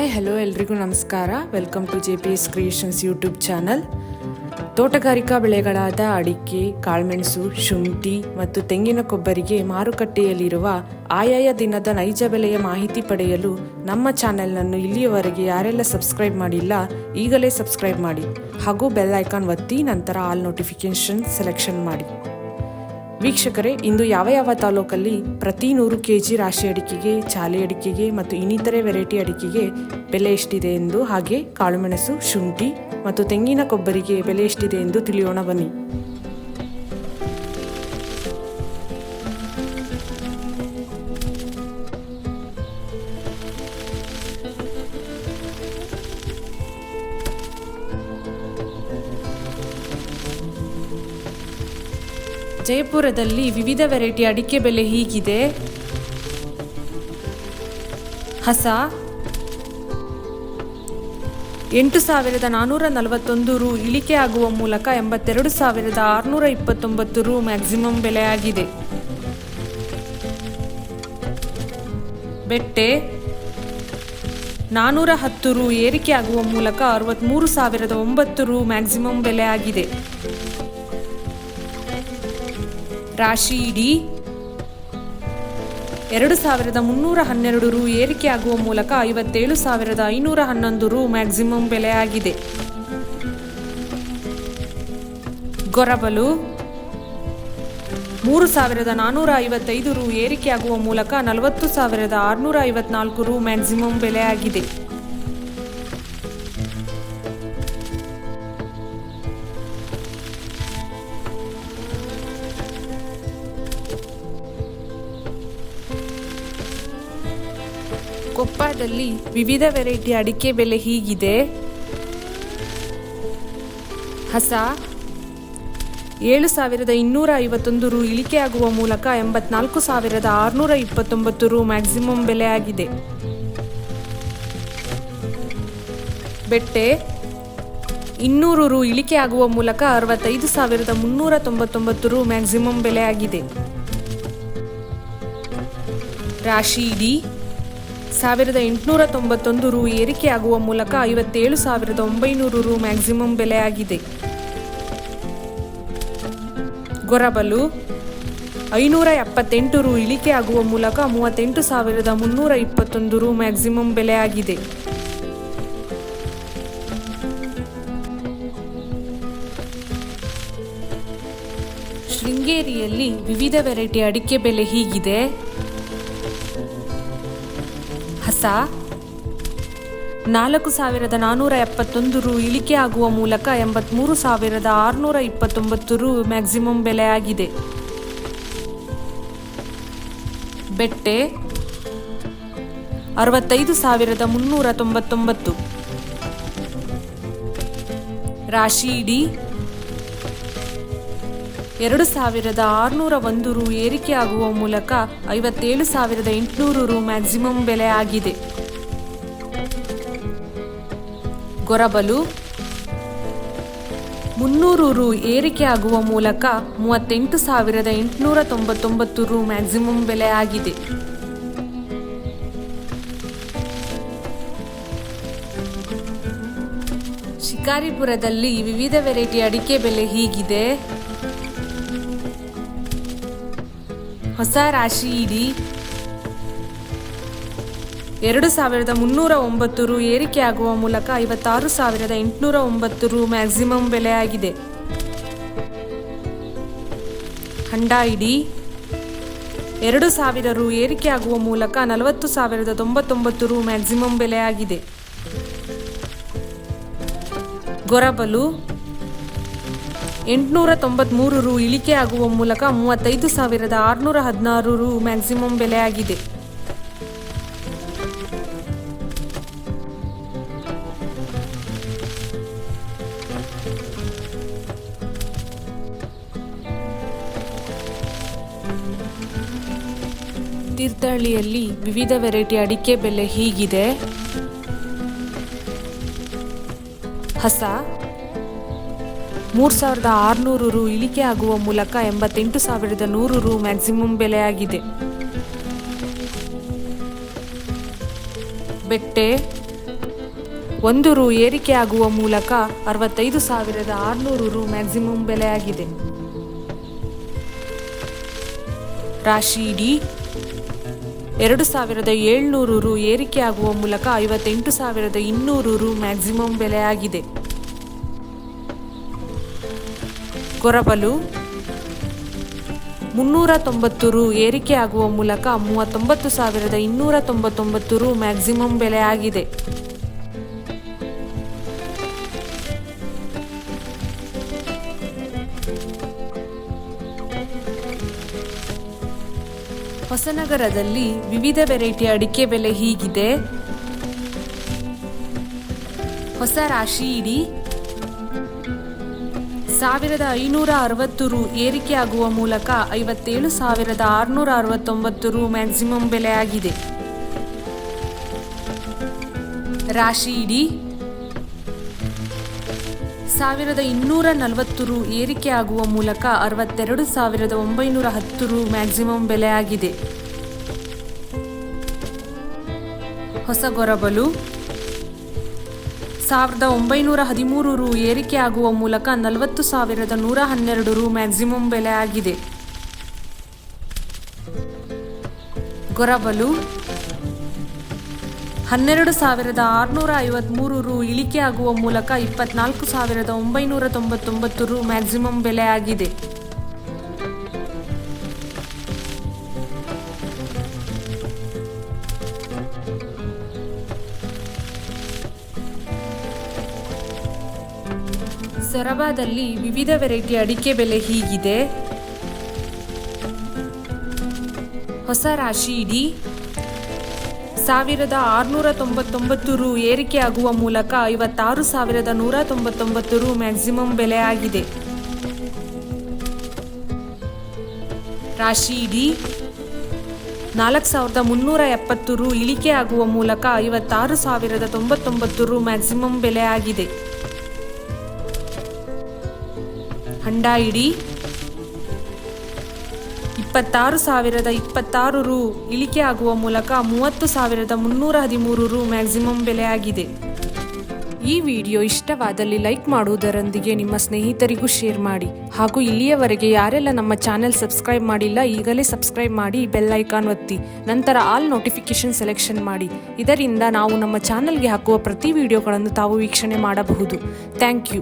Hi hello ಎಲ್ರಿಗೂ ನಮಸ್ಕಾರ. Welcome to JPS creations YouTube channel. ತೋಟಗಾರಿಕಾ ಬೆಳೆಗಳಾದ ಅಡಿಕೆ, ಕಾಳುಮೆಣಸು, ಶುಂಠಿ ಮತ್ತು ತೆಂಗಿನ ಕೊಬ್ಬರಿಗೆ ಮಾರುಕಟ್ಟೆಯಲ್ಲಿರುವ ಆಯಾಯ ದಿನದ ನೈಜ ಬೆಲೆಯ ಮಾಹಿತಿ ಪಡೆಯಲು ನಮ್ಮ ಚಾನೆಲ್ನನ್ನು ಇಲ್ಲಿಯವರೆಗೆ ಯಾರೆಲ್ಲ ಸಬ್ಸ್ಕ್ರೈಬ್ ಮಾಡಿಲ್ಲ ಈಗಲೇ ಸಬ್ಸ್ಕ್ರೈಬ್ ಮಾಡಿ ಹಾಗೂ ಬೆಲ್ ಐಕಾನ್ ಒತ್ತಿ ನಂತರ ಆಲ್ ನೋಟಿಫಿಕೇಶನ್ ಸೆಲೆಕ್ಷನ್ ಮಾಡಿ. ವೀಕ್ಷಕರೇ, ಇಂದು ಯಾವ ತಾಲೂಕಲ್ಲಿ ಪ್ರತಿ 100 kg ರಾಶಿ ಅಡಿಕೆಗೆ, ಚಾಲೆ ಅಡಿಕೆಗೆ ಮತ್ತು ಇನ್ನಿತರೆ ವೆರೈಟಿ ಅಡಿಕೆಗೆ ಬೆಲೆ ಎಷ್ಟಿದೆ ಎಂದು, ಹಾಗೆ ಕಾಳುಮೆಣಸು, ಶುಂಠಿ ಮತ್ತು ತೆಂಗಿನ ಕೊಬ್ಬರಿಗೆ ಬೆಲೆ ಎಷ್ಟಿದೆ ಎಂದು ತಿಳಿಯೋಣ ಬನ್ನಿ. ಜಯಪುರದಲ್ಲಿ ವಿವಿಧ ವೆರೈಟಿ ಅಡಿಕೆ ಬೆಲೆ ಹೀಗಿದೆ. ಹಸ 8,441 ರು ಇಳಿಕೆ ಆಗುವ ಮೂಲಕ 82,629 ರು ಮ್ಯಾಕ್ಸಿಮಮ್ ಬೆಲೆಯಾಗಿದೆ. ಬೆಟ್ಟೆ 410 ರು ಏರಿಕೆ ಆಗುವ ಮೂಲಕ 63,009 ರು ಮ್ಯಾಕ್ಸಿಮಮ್ ಬೆಲೆಯಾಗಿದೆ. ರಾಶಿ ಇಡಿ 2,312 ರು ಏರಿಕೆ ಆಗುವ ಮೂಲಕ 57,511 ರು ಮ್ಯಾಕ್ಸಿಮಮ್ ಬೆಲೆಯಾಗಿದೆ. ಗೊರಬಲು 3,455 ರು ಏರಿಕೆ ಆಗುವ ಮೂಲಕ 40,654 ರು ಮ್ಯಾಕ್ಸಿಮಮ್ ಬೆಲೆಯಾಗಿದೆ. ಕೊಪ್ಪದಲ್ಲಿ ವಿವಿಧ ವೆರೈಟಿ ಅಡಿಕೆ ಬೆಲೆ ಹೀಗಿದೆ. ಹಸ 7,251 ರು ಇಳಿಕೆ ಆಗುವ ಮೂಲಕ 84,629 ರು ಮ್ಯಾಕ್ಸಿಮಮ್ ಬೆಲೆಯಾಗಿದೆ. ಬೆಟ್ಟೆ 200 ರು ಇಳಿಕೆ ಆಗುವ ಮೂಲಕ 65,399 ರು ಮ್ಯಾಕ್ಸಿಮಮ್ ಬೆಲೆಯಾಗಿದೆ. ರಾಶಿ ಇಡಿ 1,891 ರು ಏರಿಕೆ ಆಗುವ ಮೂಲಕ 57,900 ರು ಮ್ಯಾಕ್ಸಿಮಮ್ ಬೆಲೆಯಾಗಿದೆ. ಗೊರಬಲು 578 ರು ಇಳಿಕೆ ಆಗುವ ಮೂಲಕ 38,321 ರು ಮ್ಯಾಕ್ಸಿಮಮ್ ಬೆಲೆಯಾಗಿದೆ. ಶೃಂಗೇರಿಯಲ್ಲಿ ವಿವಿಧ ವೆರೈಟಿ ಅಡಿಕೆ ಬೆಲೆ ಹೀಗಿದೆ. ಹಸ 4,471 ರು ಇಳಿಕೆ ಆಗುವ ಮೂಲಕ 83,629 ರು ಮ್ಯಾಕ್ಸಿಮಮ್ ಬೆಲೆಯಾಗಿದೆ. ಬೆಟ್ಟೆ 65,399. ರಾಶಿ ಇಡಿ 2,601 ರು ಏರಿಕೆ ಆಗುವ ಮೂಲಕ 57,800 ರು ಮ್ಯಾಕ್ಸಿಮಮ್ ಬೆಲೆ ಆಗಿದೆ. ಗೊರಬಲು 300 ರು ಏರಿಕೆ ಆಗುವ ಮೂಲಕ 38,899 ರು ಮ್ಯಾಕ್ಸಿಮಮ್ ಬೆಲೆ ಆಗಿದೆ. ಶಿಕಾರಿಪುರದಲ್ಲಿ ವಿವಿಧ ವೆರೈಟಿ ಅಡಿಕೆ ಬೆಲೆ ಹೀಗಿದೆ. ಹೊಸ ರಾಶಿ ಇಡಿ 2,309 ರು ಏರಿಕೆ ಆಗುವ ಮೂಲಕ 56,809 ರು ಮ್ಯಾಕ್ಸಿಮಮ್ ಬೆಲೆಯಾಗಿದೆ. ಹಂಡ ಇಡಿ 2,000 ರು ಏರಿಕೆ ಆಗುವ ಮೂಲಕ 40,099 ರು ಮ್ಯಾಕ್ಸಿಮಮ್ ಬೆಲೆಯಾಗಿದೆ. ಗೊರಬಲು 893 ರು ಇಳಿಕೆ ಆಗುವ ಮೂಲಕ 35,616 ರು ಮ್ಯಾಕ್ಸಿಮಮ್ ಬೆಲೆಯಾಗಿದೆ. ತೀರ್ಥಹಳ್ಳಿಯಲ್ಲಿ ವಿವಿಧ ವೆರೈಟಿ ಅಡಿಕೆ ಬೆಲೆ ಹೀಗಿದೆ. ಹಸ 3,600 ರು ಇಳಿಕೆ ಆಗುವ ಮೂಲಕ 88,100 ರು ಮ್ಯಾಕ್ಸಿಮಮ್ ಬೆಲೆಯಾಗಿದೆ. ಬೆಟ್ಟೆ 1 ರು ಏರಿಕೆಯಾಗುವ ಮೂಲಕ 65,600 ರು ಮ್ಯಾಕ್ಸಿಮಮ್ ಬೆಲೆಯಾಗಿದೆ. ರಾಶಿ ಡಿ 2,700 ರು ಏರಿಕೆಯಾಗುವ ಮೂಲಕ 58,200 ರು ಮ್ಯಾಕ್ಸಿಮಮ್ ಬೆಲೆಯಾಗಿದೆ. ಗೊರಬಲು 390 ರು ಏರಿಕೆಯಾಗುವ ಮೂಲಕ 39,299 ರು ಮ್ಯಾಕ್ಸಿಮಮ್ ಬೆಲೆಯಾಗಿದೆ. ಹೊಸನಗರದಲ್ಲಿ ವಿವಿಧ ವೆರೈಟಿ ಅಡಿಕೆ ಬೆಲೆ ಹೀಗಿದೆ. ಹೊಸ ರಾಶಿ ಇಡಿ 1,560 ರು ಏರಿಕೆಯಾಗುವ ಮೂಲಕ 57,669 ರು ಮ್ಯಾಕ್ಸಿಮಮ್ ಬೆಲೆಯಾಗಿದೆ. ರಾಶಿ ಇಡಿ 1,240 ರು ಏರಿಕೆಯಾಗುವ ಮೂಲಕ 62,910 ರು ಮ್ಯಾಕ್ಸಿಮಮ್ ಬೆಲೆಯಾಗಿದೆ. ಹೊಸ ಗೊರಬಲು 1,913 ರು ಏರಿಕೆಯಾಗುವ ಮೂಲಕ 40,112 ರು ಮ್ಯಾಕ್ಸಿಮಮ್ ಬೆಲೆಯಾಗಿದೆ. ಗೊರಬಲು 12,653 ರು ಇಳಿಕೆಯಾಗುವ ಮೂಲಕ 24,999 ರು ಮ್ಯಾಕ್ಸಿಮಮ್ ಬೆಲೆಯಾಗಿದೆ. ಸೊರಬದಲ್ಲಿ ವಿವಿಧ ವೆರೈಟಿ ಅಡಿಕೆ ಬೆಲೆ ಹೀಗಿದೆ. ಹೊಸ ರಾಶಿ ಇಡಿ 1,699 ರು ಏರಿಕೆಯಾಗುವ ಮೂಲಕ 56,199 ರು ಮ್ಯಾಕ್ಸಿಮಮ್ ಬೆಲೆಯಾಗಿದೆ. ರಾಶಿ ಇಡಿ 4,370 ರು ಇಳಿಕೆಯಾಗುವ ಮೂಲಕ 56,099 ರು ಮ್ಯಾಕ್ಸಿಮಮ್ ಬೆಲೆಯಾಗಿದೆ. ಹಂಡ ಇಡಿ 26,026 ರು ಇಳಿಕೆಯಾಗುವ ಮೂಲಕ 30,313 ರು ಮ್ಯಾಕ್ಸಿಮಮ್ ಬೆಲೆಯಾಗಿದೆ. ಈ ವಿಡಿಯೋ ಇಷ್ಟವಾದಲ್ಲಿ ಲೈಕ್ ಮಾಡುವುದರೊಂದಿಗೆ ನಿಮ್ಮ ಸ್ನೇಹಿತರಿಗೂ ಶೇರ್ ಮಾಡಿ. ಹಾಗೂ ಇಲ್ಲಿಯವರೆಗೆ ಯಾರೆಲ್ಲ ನಮ್ಮ ಚಾನೆಲ್ ಸಬ್ಸ್ಕ್ರೈಬ್ ಮಾಡಿಲ್ಲ ಈಗಲೇ ಸಬ್ಸ್ಕ್ರೈಬ್ ಮಾಡಿ, ಬೆಲ್ ಐಕಾನ್ ಒತ್ತಿ, ನಂತರ ಆಲ್ ನೋಟಿಫಿಕೇಶನ್ ಸೆಲೆಕ್ಷನ್ ಮಾಡಿ. ಇದರಿಂದ ನಾವು ನಮ್ಮ ಚಾನೆಲ್ಗೆ ಹಾಕುವ ಪ್ರತಿ ವಿಡಿಯೋಗಳನ್ನು ತಾವು ವೀಕ್ಷಣೆ ಮಾಡಬಹುದು. Thank you.